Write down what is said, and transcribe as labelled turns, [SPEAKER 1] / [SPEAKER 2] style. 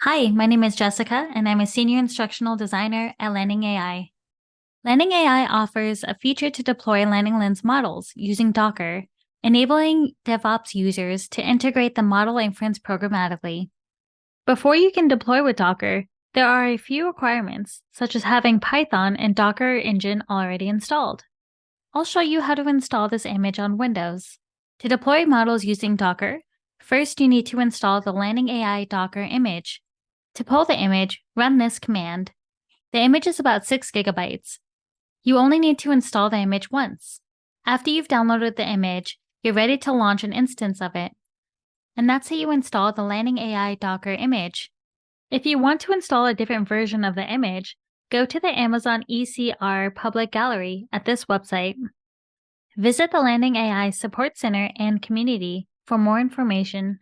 [SPEAKER 1] Hi, my name is Jessica, and I'm a senior instructional designer at LandingAI. LandingAI offers a feature to deploy LandingLens models using Docker, enabling DevOps users to integrate the model inference programmatically. Before you can deploy with Docker, there are a few requirements, such as having Python and Docker Engine already installed. I'll show you how to install this image on Windows. To deploy models using Docker, first you need to install the LandingAI Docker Image. To pull the image, run this command. The image is about 6 gigabytes. You only need to install the image once. After you've downloaded the image, you're ready to launch an instance of it. And that's how you install the LandingAI Docker image. If you want to install a different version of the image, go to the Amazon ECR public gallery at this website. Visit the LandingAI Support Center and community for more information.